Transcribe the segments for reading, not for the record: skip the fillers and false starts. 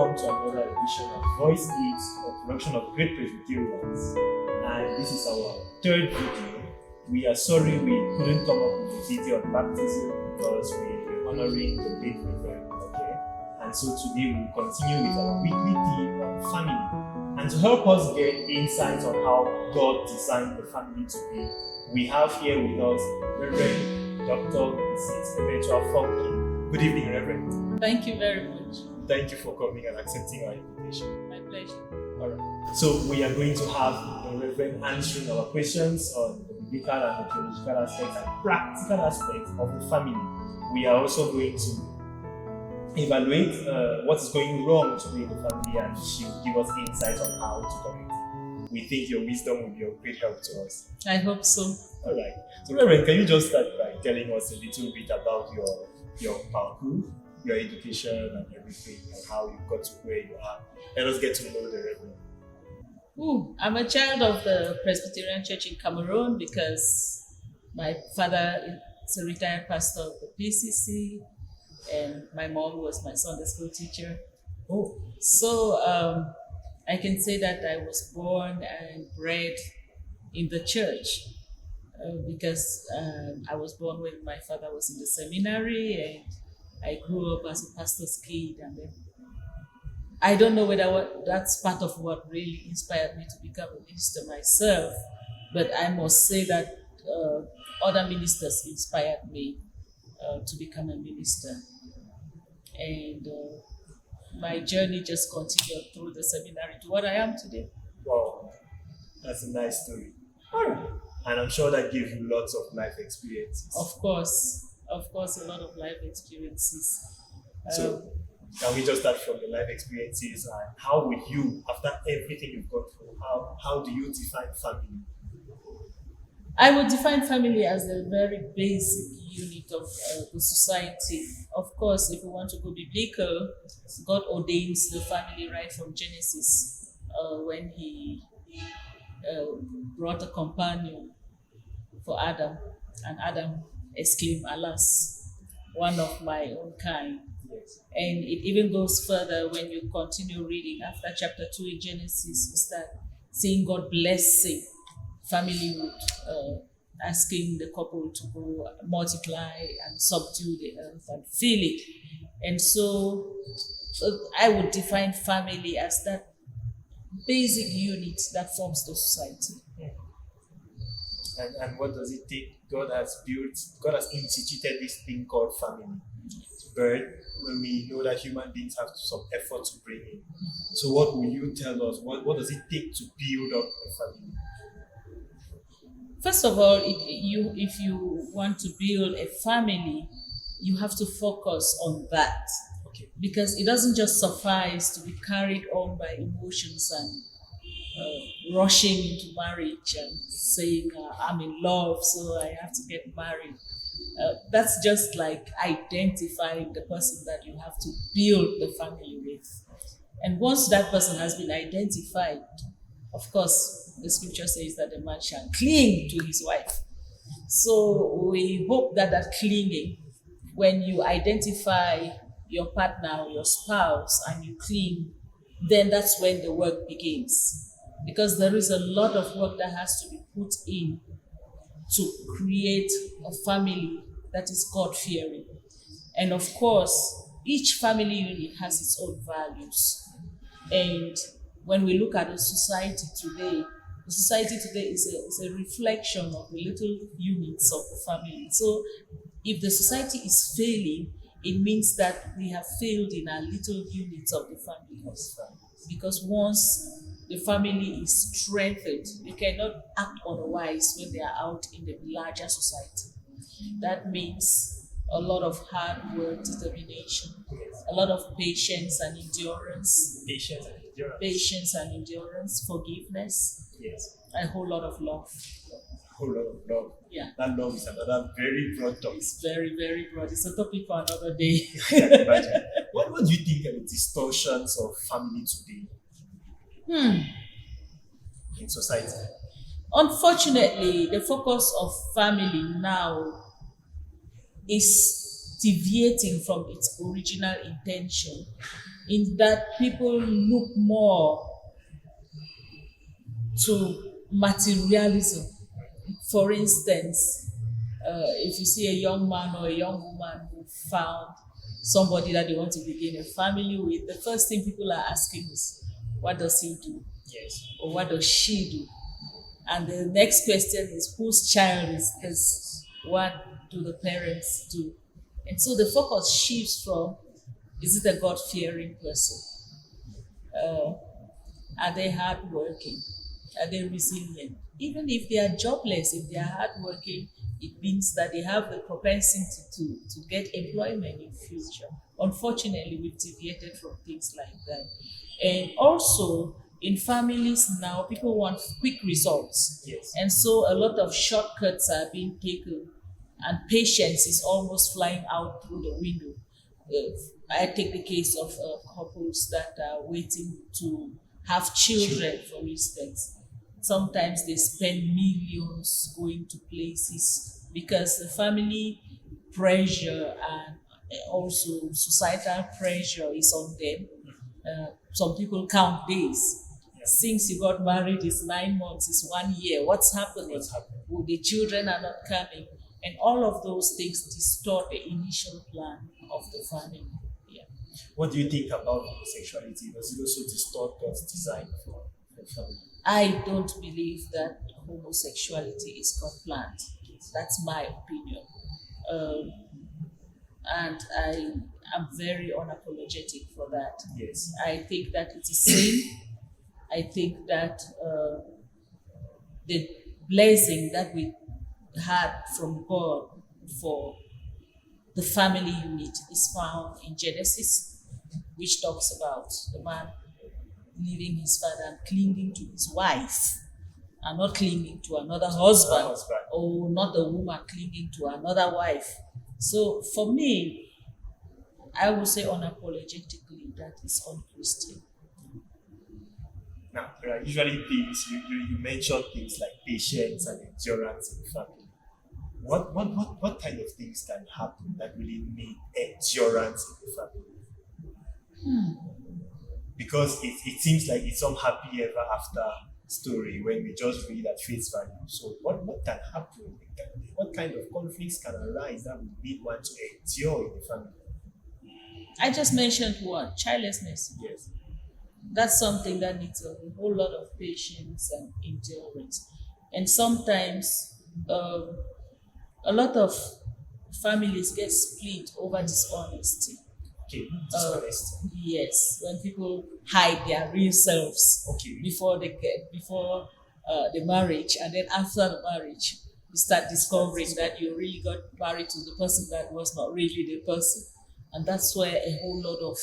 welcome to another edition of VoiceIt, a production of Great Presbyterians. And this is our third video. We are sorry we couldn't come up with a video on baptism because we were honoring the late Reverend. Okay? And so today we will continue with our weekly theme on family. And to help us get insights on how God designed the family to be, we have here with us Reverend Dr. Mrs. Pepertua Fonki. Good evening, Reverend. Thank you very much. Thank you for coming and accepting our invitation. My pleasure. All right. So we are going to have the Reverend answering our questions on the biblical and the theological aspects and practical aspects of the family. We are also going to evaluate what is going wrong today in the family, and she will give us insights on how to correct it. We think your wisdom will be of great help to us. I hope so. All right. So Reverend, can you just start by telling us a little bit about your parcours, your education and everything, and how you got to where you are? Let us get to know the Reverend. I'm a child of the Presbyterian Church in Cameroon because my father is a retired pastor of the PCC and my mom was my Sunday school teacher. So I can say that I was born and bred in the church because I was born when my father was in the seminary, and I grew up as a pastor's kid, and then I don't know whether that's part of what really inspired me to become a minister myself, but I must say that other ministers inspired me to become a minister. And my journey just continued through the seminary to what I am today. Wow, that's a nice story. All right. And I'm sure that gave you lots of life experiences. Of course, a lot of life experiences. So, can we just start from the life experiences, and how would you, after everything you've gone through, how do you define family? I would define family as a very basic unit of the society. Of course, if we want to go biblical, God ordains the family right from Genesis when He brought a companion for Adam, and Adam exclaimed, "Alas, one of my own kind." Yes. And it even goes further when you continue reading after chapter 2 in Genesis. You start seeing God blessing familyhood, asking the couple to go multiply and subdue the earth and fill it. And so I would define family as that basic unit that forms the society. And what does it take? God has instituted this thing called family. But when we know that human beings have some effort to bring in. So what will you tell us? What does it take to build up a family? First of all, if you want to build a family, you have to focus on that. Okay. Because it doesn't just suffice to be carried on by emotions and rushing into marriage and saying, I'm in love, so I have to get married. That's just like identifying the person that you have to build the family with. And once that person has been identified, of course, the scripture says that the man shall cling to his wife. So we hope that clinging, when you identify your partner or your spouse and you cling, then that's when the work begins. Because there is a lot of work that has to be put in to create a family that is God-fearing. And of course, each family unit has its own values. And when we look at the society today is a reflection of the little units of the family. So if the society is failing, it means that we have failed in our little units of the family. Because once the family is strengthened, they cannot act otherwise when they are out in the larger society. That means a lot of hard work, determination, a lot of patience and endurance, forgiveness, a whole lot of love. Yeah. That love is another very broad topic. It's very, very broad. It's a topic for another day. I can imagine. What do you think are the distortions of family today? In society? Unfortunately, the focus of family now is deviating from its original intention in that people look more to materialism. For instance, if you see a young man or a young woman who found somebody that they want to begin a family with, the first thing people are asking is, what does he do? Yes. Or what does she do? And the next question is, whose child is this? What do the parents do? And so the focus shifts from, is it a God-fearing person? Are they hardworking? Are they resilient? Even if they are jobless, if they are hardworking, it means that they have the propensity to get employment in future. Unfortunately, we've deviated from things like that. And also, in families now, people want quick results. Yes. And so a lot of shortcuts are being taken, and patience is almost flying out through the window. I take the case of couples that are waiting to have children, for instance. Sometimes they spend millions going to places because the family pressure and also societal pressure is on them. Some people count days. Since you got married, it's 9 months, it's 1 year. What's happening? Well, the children are not coming. And all of those things distort the initial plan of the family. Yeah. What do you think about homosexuality? Does it also distort God's design for family? I don't believe that homosexuality is God planned. That's my opinion. And I am very unapologetic for that. Yes. I think that it is sin. I think that the blessing that we had from God for the family unit is found in Genesis, which talks about the man leaving his father and clinging to his wife, and not clinging to another husband, or not a woman clinging to another wife. So for me, I would say unapologetically that is unchristian. Now, there are usually things, you mention things like patience and endurance in the family. What kind of things can happen that really need endurance in the family? Because it seems like it's some happy ever after story when we just read at face value. So what can happen? What kind of conflicts can arise that would lead one to endure in the family? I just mentioned one, childlessness. Yes. That's something that needs a whole lot of patience and endurance. And sometimes a lot of families get split over dishonesty. Okay, dishonesty. Yes, when people hide their real selves before the marriage, and then after the marriage, you start discovering that you really got married to the person that was not really the person, and that's where a whole lot of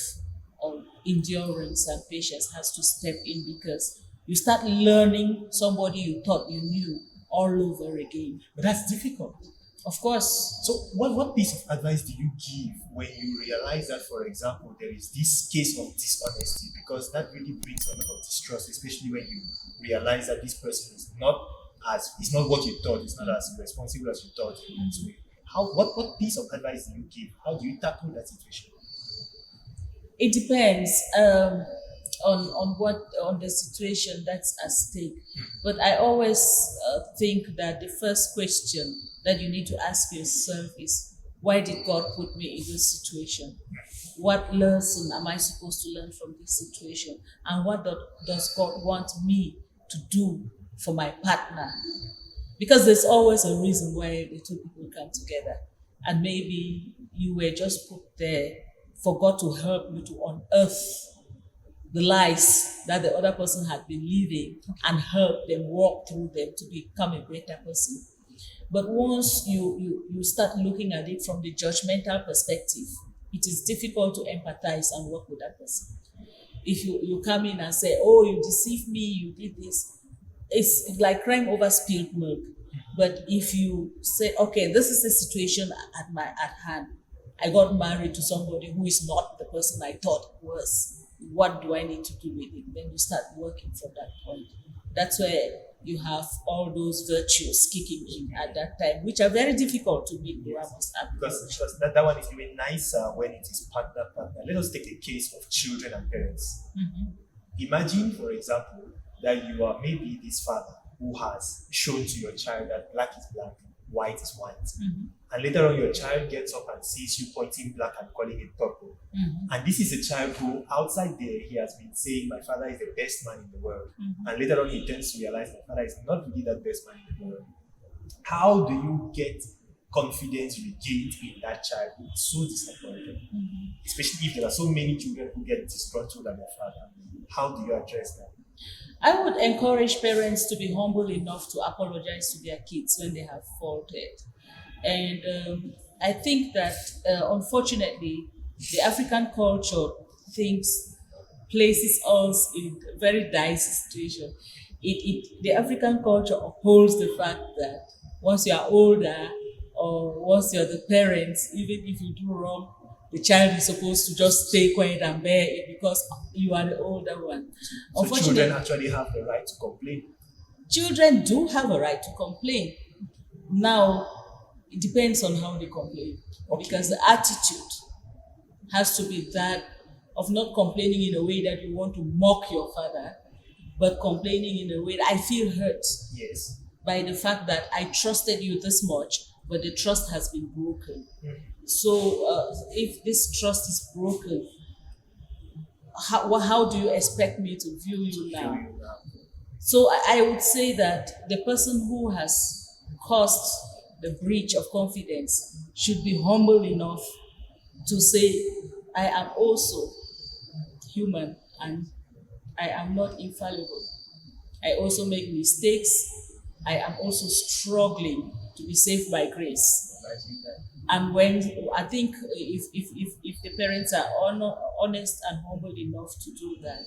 endurance and patience has to step in, because you start learning somebody you thought you knew all over again. But that's difficult. Of course. So what piece of advice do you give when you realize that, for example, there is this case of dishonesty? Because that really brings a lot of distrust, especially when you realize that this person is not what you thought, it's not as responsible as you thought. So what piece of advice do you give? How do you tackle that situation? It depends on the situation that's at stake. But I always think that the first question that you need to ask yourself is, why did God put me in this situation? What lesson am I supposed to learn from this situation? And what does God want me to do for my partner? Because there's always a reason why the two people come together. And maybe you were just put there for God to help you to unearth the lies that the other person had been living and help them walk through them to become a better person. But once you start looking at it from the judgmental perspective, it is difficult to empathize and work with that person. If you come in and say, oh, you deceived me, you did this, it's like crying over spilled milk. But if you say, okay, this is the situation at hand, I got married to somebody who is not the person I thought was, what do I need to do with it? Then you start working from that point. That's where you have all those virtues kicking in at that time, which are very difficult to meet. I must admit. Because that one is even nicer when it is partner. Let us take a case of children and parents. Imagine, for example, that you are maybe this father who has shown to your child that black is black, white is white. And later on, your child gets up and sees you pointing black and calling it purple. And this is a child who, outside there, he has been saying, my father is the best man in the world. And later on, he tends to realize my father is not really that best man in the world. How do you get confidence regained in that child who is so disappointed? Especially if there are so many children who get disgruntled at their father. How do you address that? I would encourage parents to be humble enough to apologize to their kids when they have faulted. And I think that, unfortunately, the African culture places us in a very dicey situation. The African culture upholds the fact that once you are older or once you're the parents, even if you do wrong, the child is supposed to just stay quiet and bear it because you are the older one. So children actually have the right to complain. Children do have a right to complain. Now, it depends on how they complain. Because the attitude has to be that of not complaining in a way that you want to mock your father, but complaining in a way that I feel hurt by the fact that I trusted you this much, but the trust has been broken. So if this trust is broken, how do you expect me to view you now? So I would say that the person who has caused the breach of confidence should be humble enough to say, I am also human and I am not infallible. I also make mistakes. I am also struggling to be saved by grace. And when I think if the parents are honest and humble enough to do that,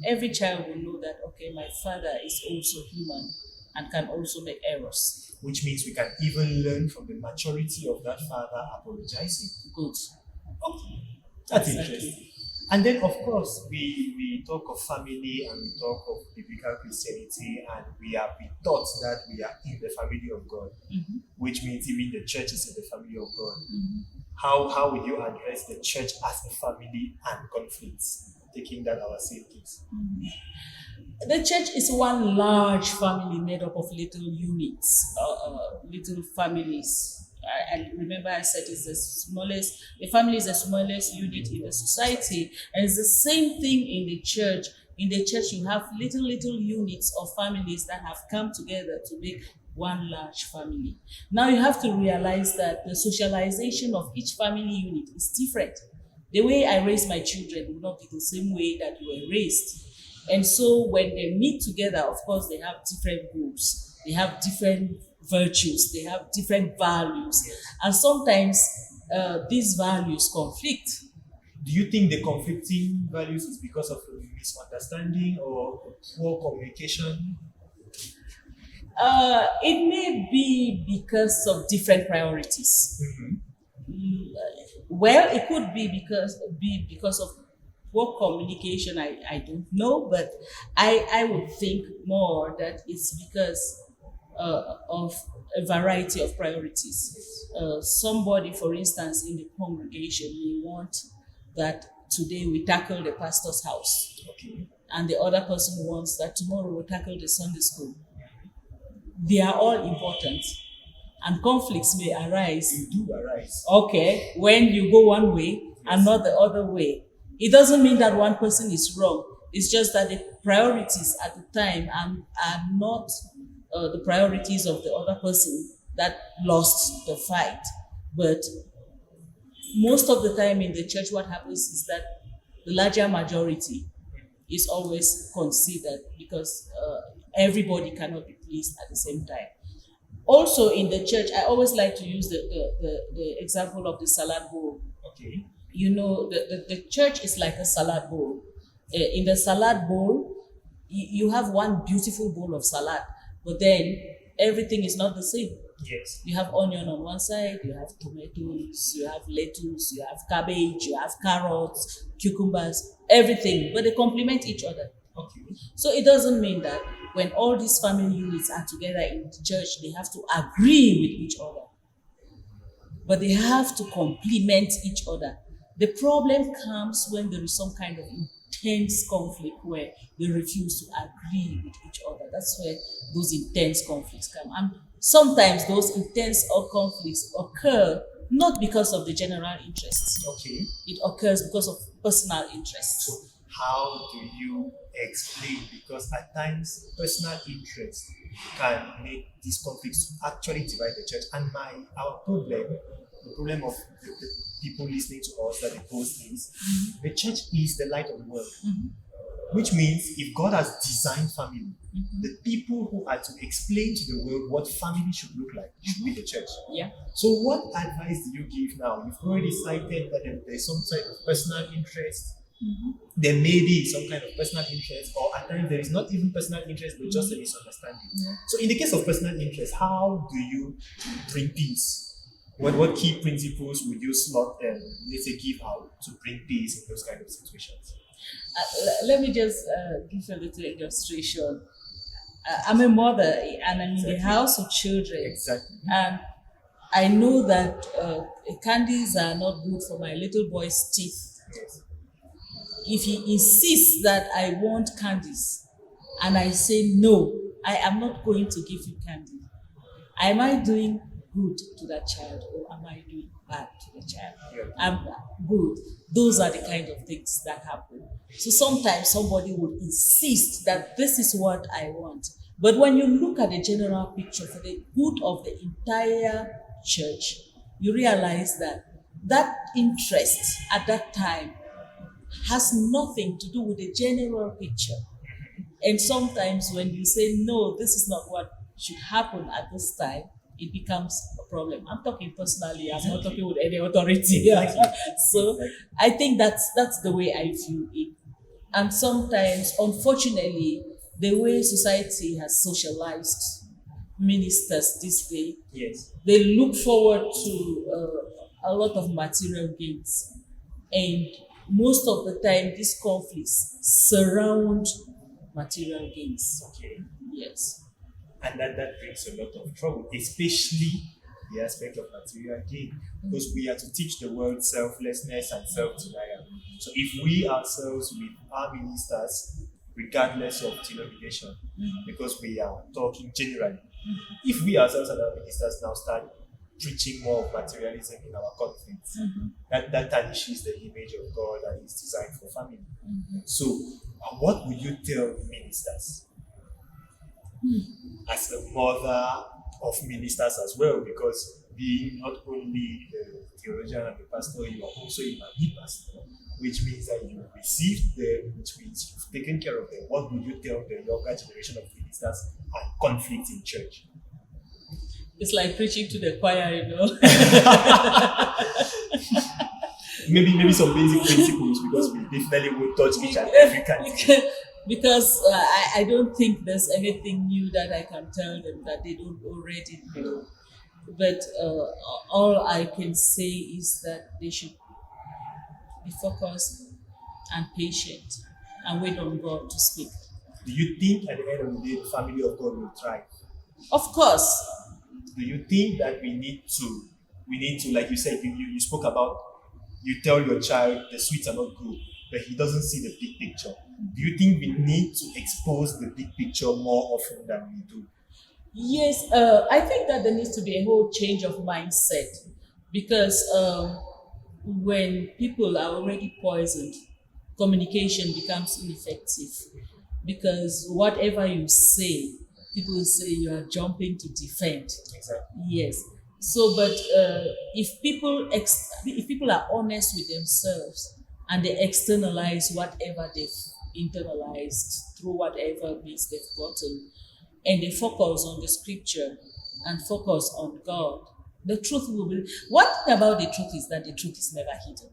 every child will know that, okay, my father is also human and can also make errors. Which means we can even learn from the maturity of that father apologizing. Good. Okay. That's interesting. And then, of course, we talk of family and we talk of biblical Christianity, and we have been taught that we are in the family of God, which means even the church is in the family of God. How will you address the church as a family and conflicts, taking that our same case? The church is one large family made up of little units, little families. I remember I said the family is the smallest unit in the society, and it's the same thing in the church. In the church, you have little units of families that have come together to make one large family. Now you have to realize that the socialization of each family unit is different. The way I raise my children will not be the same way that you were raised. And so when they meet together, of course, they have different groups. They have different virtues. They have different values. And sometimes these values conflict. Do you think the conflicting values is because of misunderstanding or poor communication? It may be because of different priorities. Well, it could be because of poor communication. I don't know, but I would think more that it's because of a variety of priorities. Somebody, for instance, in the congregation may want that today we tackle the pastor's house, and the other person wants that tomorrow we tackle the Sunday school. They are all important, and conflicts may arise. They do arise. Okay, when you go one way and not the other way. It doesn't mean that one person is wrong. It's just that the priorities at the time are not the priorities of the other person that lost the fight. But most of the time in the church, what happens is that the larger majority is always considered because everybody cannot be pleased at the same time. Also in the church, I always like to use the example of the salad bowl. Okay. You know, the church is like a salad bowl. In the salad bowl, you have one beautiful bowl of salad, but then everything is not the same. Yes. You have onion on one side, you have tomatoes, you have lettuce, you have cabbage, you have carrots, cucumbers, everything, but they complement each other. Okay. So it doesn't mean that when all these family units are together in the church, they have to agree with each other. But they have to complement each other. The problem comes when there is some kind of intense conflict where they refuse to agree with each other. That's where those intense conflicts come. And sometimes those intense conflicts occur not because of the general interests. Okay. It occurs because of personal interests. So how do you explain? Because at times personal interest can make these conflicts actually divide the church. And our problem, the problem of the people listening to us that the post is, the church is the light of the world. Which means if God has designed family, the people who are to explain to the world what family should look like should be the church. Yeah. So what advice do you give now? You've already cited that there's some type of personal interest. There may be some kind of personal interest, or at times there is not even personal interest, but just a misunderstanding. So in the case of personal interest, how do you bring peace? What key principles would you slot let's say give out to bring peace in those kind of situations? Let me just give a little illustration. I'm a mother and I'm in the house of children. Exactly. And I know that candies are not good for my little boy's teeth. Yes. If he insists that I want candies and I say no, I am not going to give you candy, am I doing good to that child or am I doing bad to the child? Yeah. I'm good. Those are the kind of things that happen. So sometimes somebody would insist that this is what I want. But when you look at the general picture for the good of the entire church, you realize that that interest at that time has nothing to do with the general picture. And sometimes when you say, no, this is not what should happen at this time, it becomes a problem. I'm talking personally, I'm not talking with any authority. So I think that's the way I view it. And sometimes, unfortunately, the way society has socialized ministers this day, Yes. they look forward to a lot of material gains. And most of the time, these conflicts surround material gains. Okay. Yes. And that brings a lot of trouble, especially the aspect of material gain, because we are to teach the world selflessness and self-denial. So if we ourselves with our ministers, regardless of denomination, because we are talking generally, if we ourselves and our ministers now start preaching more of materialism in our conflicts, that tarnishes the image of God that is designed for family. So what would you tell ministers? As a mother of ministers as well, because being not only the theologian and the pastor, you are also a mammy pastor, which means that you received them, which means you've taken care of them. What would you tell the younger generation of ministers and conflict in church? It's like preaching to the choir, you know. maybe some basic principles, because we definitely will touch each and every kind. Because I don't think there's anything new that I can tell them that they don't already know. But all I can say is that they should be focused and patient and wait on God to speak. Do you think at the end of the day the family of God will thrive? Of course. Do you think that we need to, like you said, you spoke about, you tell your child the sweets are not good, but he doesn't see the big picture. Do you think we need to expose the big picture more often than we do? Yes, I think that there needs to be a whole change of mindset, because when people are already poisoned, communication becomes ineffective, because whatever you say, people will say you are jumping to defend. Exactly. Yes. So, but if people are honest with themselves and they externalize whatever they've internalized through whatever means they've gotten, and they focus on the scripture and focus on God, the truth will be. One thing about the truth is that the truth is never hidden.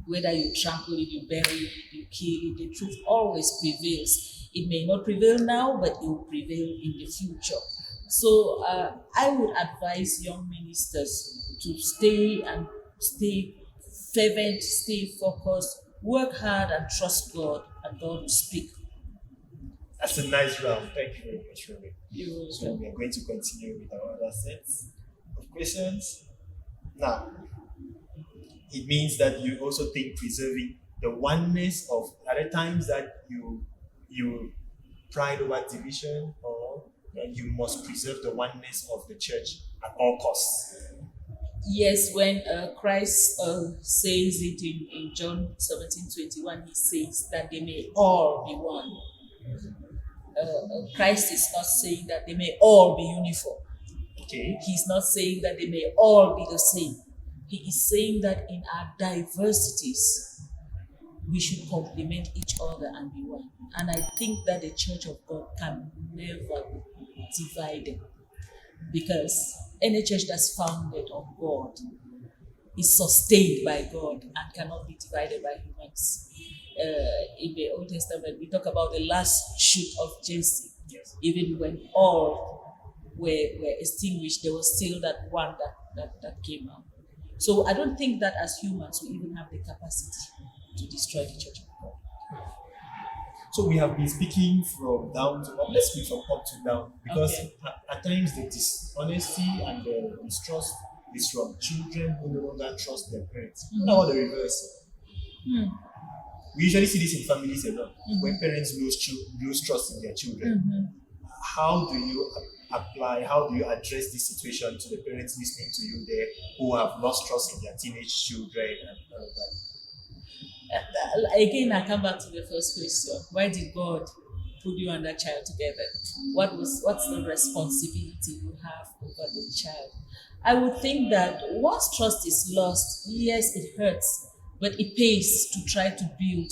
Whether you trample it, you bury it, you kill it, the truth always prevails. It may not prevail now, but it will prevail in the future. So I would advise young ministers to stay fervent, stay focused, work hard and trust God, and God will speak. That's a nice round. Thank you very much, Robin. You're So welcome. we are going to continue with our other sets of questions. Now, it means that you also think preserving the oneness of other times that you pride over division, or you must preserve the oneness of the church at all costs. Yes, when Christ says it in John 17:21, he says that they may all be one. Christ is not saying that they may all be uniform. Okay. He's not saying that they may all be the same. He is saying that in our diversities, we should complement each other and be one. And I think that the Church of God can never be divided, because any church that's founded on God is sustained by God and cannot be divided by humans. In the Old Testament, we talk about the last shoot of Jesse. Yes. Even when all were extinguished, there was still that one that came out. So I don't think that as humans we even have the capacity to destroy the Church of God. So we have been speaking from down to up. Let's speak from up to down, because Okay. at times the dishonesty and the mistrust is from children who no longer trust their parents. Now the reverse. We usually see this in families a lot. When parents lose trust in their children. How do you apply, how do you address this situation to the parents listening to you there who have lost trust in their teenage children and all of that? Again, I come back to the first question. Why did God put you and that child together? What's the responsibility you have over the child? I would think that once trust is lost, yes, it hurts, but it pays to try to build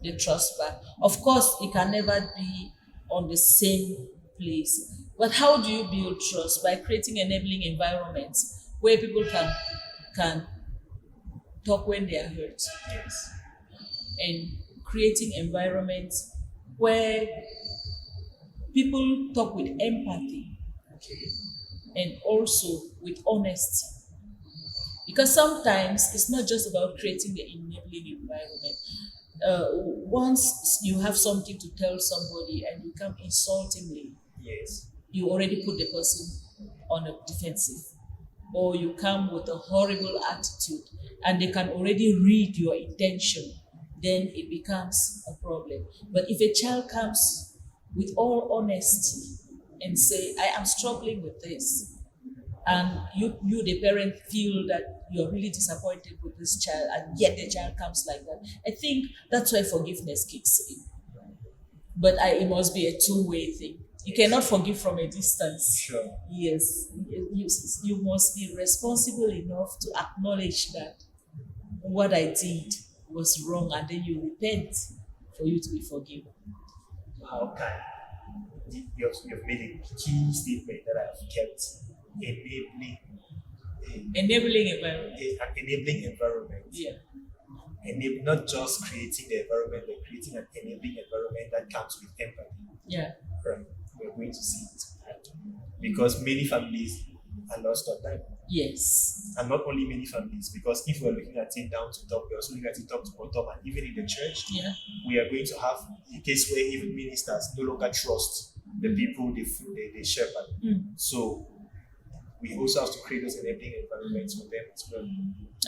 the trust back. Of course, it can never be on the same place. But how do you build trust? By creating enabling environments where people can talk when they are hurt, Yes. and creating environments where people talk with empathy Okay. and also with honesty. Because sometimes it's not just about creating the enabling environment. Once you have something to tell somebody and you come insultingly, Yes. you already put the person on a defensive, or you come with a horrible attitude and they can already read your intention, then it becomes a problem. But if a child comes with all honesty and say, I am struggling with this, and you the parent feel that you're really disappointed with this child, and yet the child comes like that, I think that's why forgiveness kicks in. But it must be a two-way thing. You cannot forgive from a distance. Sure. Yes, you must be responsible enough to acknowledge that what I did was wrong, and then you repent for you to be forgiven. How can you've made a key statement that I have kept, Enabling environment. an enabling environment. Yeah. Not just creating the environment, but creating an enabling environment that comes with empathy. Yeah. Right. We're going to see it. Because many families are lost on that. Yes. And not only many families, because if we're looking at it down to top, we're also looking at it top to bottom, and even in the church, Yeah. we are going to have a case where even ministers no longer trust the people they shepherd. So we also have to create those enabling environments for them as well,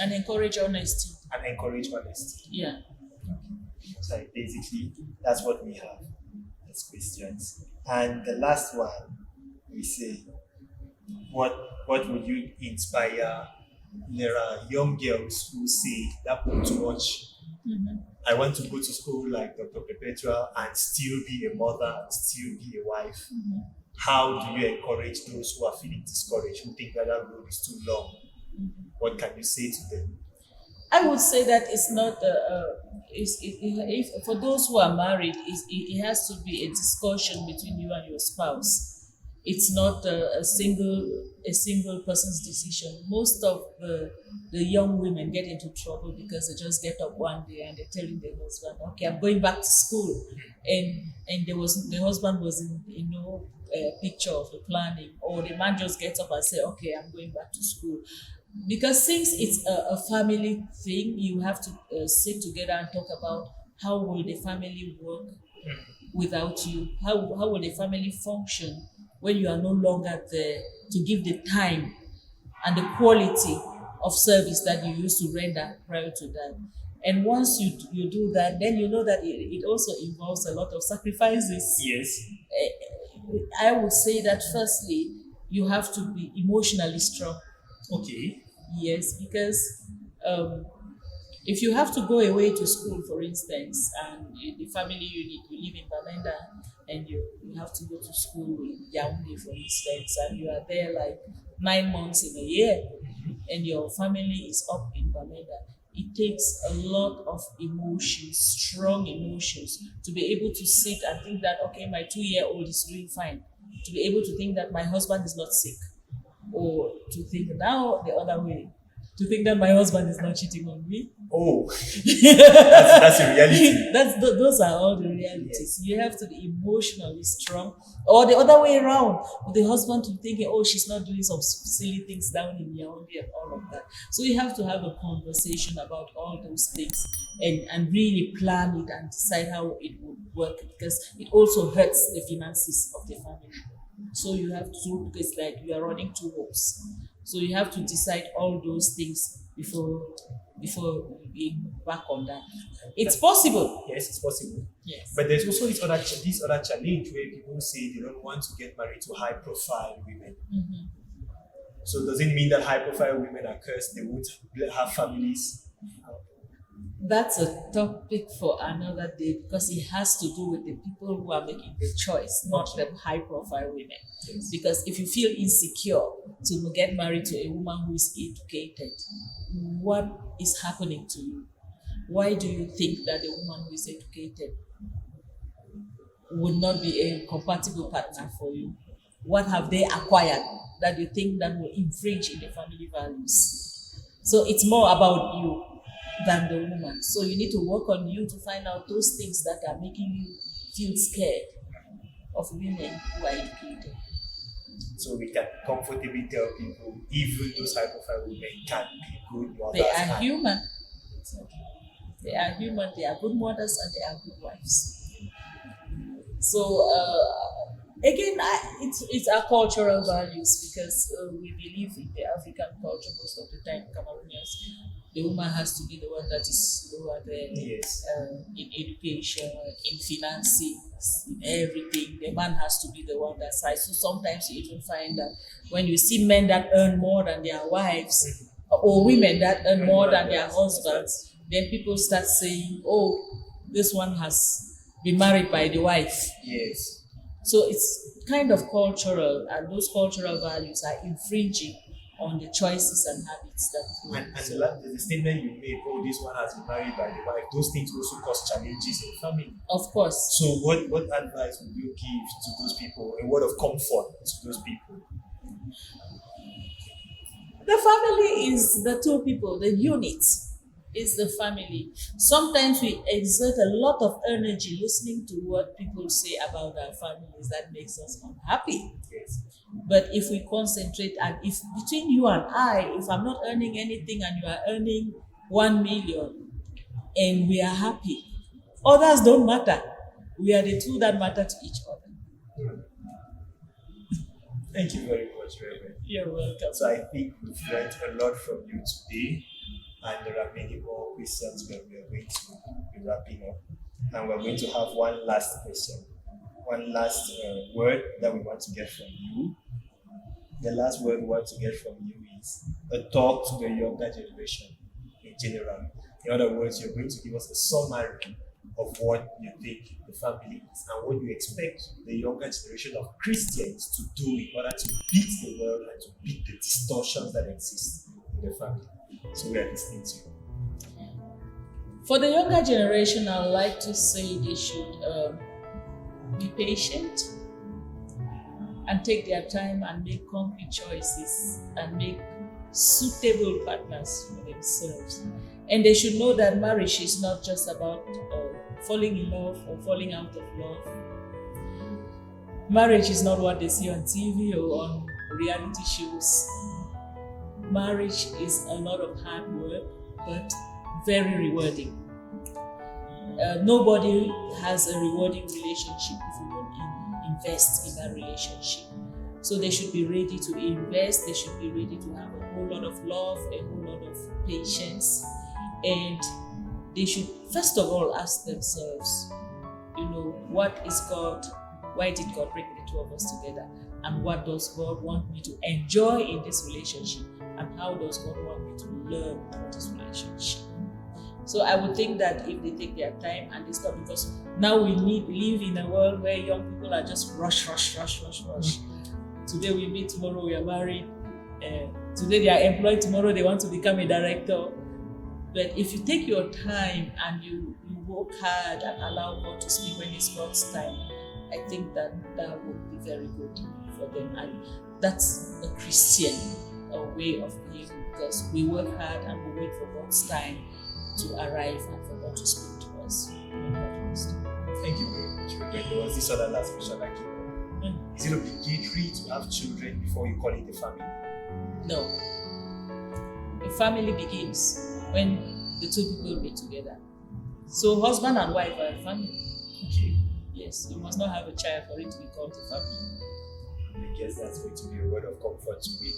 And encourage honesty. and encourage honesty. Yeah. So basically, that's what we have as Christians. And the last one, we say, what would you inspire? There are young girls who say that won't too much. I want to go to school like Dr. Pepertua and still be a mother and still be a wife. How do you encourage those who are feeling discouraged, who think that road is too long? What can you say to them? I would say that it's not if for those who are married, it has to be a discussion between you and your spouse. It's not a single person's decision. Most of the young women get into trouble because they just get up one day and they're telling their husband, "Okay, I'm going back to school," and the husband was in no picture of the planning, or the man just gets up and say, "Okay, I'm going back to school." Because since it's a family thing, you have to sit together and talk about how will the family work without you? How will the family function when you are no longer there to give the time and the quality of service that you used to render prior to that? And once you do that, then you know that it also involves a lot of sacrifices. Yes. I would say that firstly, you have to be emotionally strong. Okay. Yes, because if you have to go away to school, for instance, and the family unit, you live in Bamenda, and you have to go to school in Yaoundé, for instance, and you are there like 9 months in a year, and your family is up in Bamenda, it takes a lot of emotions, strong emotions, to be able to sit and think that, okay, my 2-year-old is doing fine, to be able to think that my husband is not sick, or to think now the other way, to think that my husband is not cheating on me. Oh, that's a reality. Those are all the realities. Yes. You have to be emotionally strong, or the other way around, with the husband to thinking, oh, she's not doing some silly things down in Yaoundé and all of that. So you have to have a conversation about all those things and really plan it and decide how it would work, because it also hurts the finances of the family. So you have to, because like you are running 2 hopes. So you have to decide all those things before we back on that. It's possible. Yes, it's possible. Yes. But there's also this other challenge where people say they don't want to get married to high-profile women. Mm-hmm. So does it mean that high-profile women are cursed? They won't have families? That's a topic for another day, because it has to do with the people who are making the choice, not the high-profile women. Yes. Because if you feel insecure to get married to a woman who is educated, what is happening to you? Why do you think that a woman who is educated would not be a compatible partner for you? What have they acquired that you think that will infringe in the family values? So it's more about you than the woman. So you need to work on you to find out those things that are making you feel scared of women who are educated. So we can comfortably tell people even those high-profile women can be good mothers. They are human. They are human. They are good mothers and they are good wives. So again, it's our cultural values, because we believe in the African culture most of the time, Cameroonians. The woman has to be the one that is lower there. Yes. In education, in financing, in everything. The man has to be the one that's high. So sometimes you even find that when you see men that earn more than their wives, or women that earn more than their husbands, then people start saying, oh, this one has been married by the wife. Yes. So it's kind of cultural, and those cultural values are infringing on the choices and habits that we And the statement you made, oh, this one has been married by the wife, those things also cause challenges in the family. Of course. So what advice would you give to those people, a word of comfort to those people? The family is the two people, the unit is the family. Sometimes we exert a lot of energy listening to what people say about our families that makes us unhappy. Yes. But if we concentrate, and if between you and I, if I'm not earning anything and you are earning 1 million and we are happy, others don't matter. We are the two that matter to each other. Thank you very much, Reverend. You're welcome. So I think we've learned a lot from you today, and there are many more questions where we are going to be wrapping up. And we're going to have one last question, one last word that we want to get from you. The last word we want to get from you is a talk to the younger generation in general. In other words, you're going to give us a summary of what you think the family is and what you expect the younger generation of Christians to do in order to beat the world and to beat the distortions that exist in the family. So we are listening to you. For the younger generation, I would like to say they should be patient and take their time and make concrete choices and make suitable partners for themselves. And they should know that marriage is not just about falling in love or falling out of love. Marriage is not what they see on TV or on reality shows. Marriage is a lot of hard work, but very rewarding. Nobody has a rewarding relationship if you don't invest in that relationship. So they should be ready to invest. They should be ready to have a whole lot of love, a whole lot of patience, and they should first of all ask themselves, what is God? Why did God bring the two of us together? And what does God want me to enjoy in this relationship? And how does God want me to learn about this relationship? So I would think that if they take their time and they stop, because now we live in a world where young people are just rush. Today we meet, tomorrow we are married. Today they are employed, tomorrow they want to become a director. But if you take your time and you work hard and allow God to speak when it's God's time, I think that would be very good for them. And that's a Christian way of behaving, because we work hard and we wait for God's time to arrive and for God to speak to us. Thank you very much. There was this other last question I came up. Is it obligatory to have children before you call it a family? No. A family begins when the two people meet together. So husband and wife are a family. Okay. Yes, you must not have a child for it to be called a family. I guess that's going to be a word of comfort to me.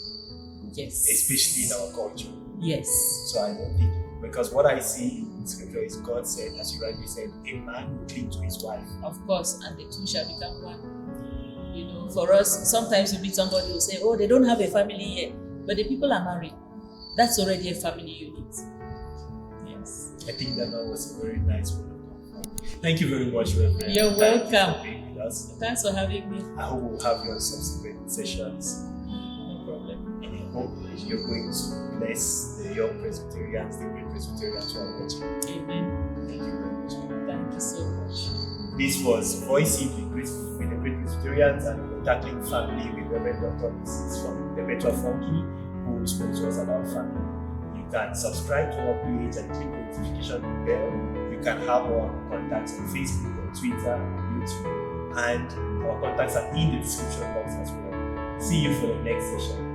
Yes. Especially in our culture. Yes. So I don't think, because what I see in scripture is God said, as you rightly said, a man will cling to his wife. Of course, and the two shall become one. For us, sometimes you meet somebody who say, oh, they don't have a family yet, but the people are married. That's already a family unit. Yes. I think that was a very nice word of comfort. Thank you very much, Reverend. You're welcome. Thank you for being with us. Thanks for having me. I hope we'll have you on subsequent sessions. No problem. And I hope you're going to bless the young Presbyterians, the Great Presbyterians who are watching. Amen. Thank you very much. Thank you so much. This was VoiceIt with the Great Presbyterians, and we're tackling family with Reverend Dr. Mrs. from Pepertua Fonki, who spoke to us about family. You can subscribe to our page and click the notification bell. You can have our contacts on Facebook, on Twitter, on YouTube, and our contacts are in the description box as well. See you for the next session.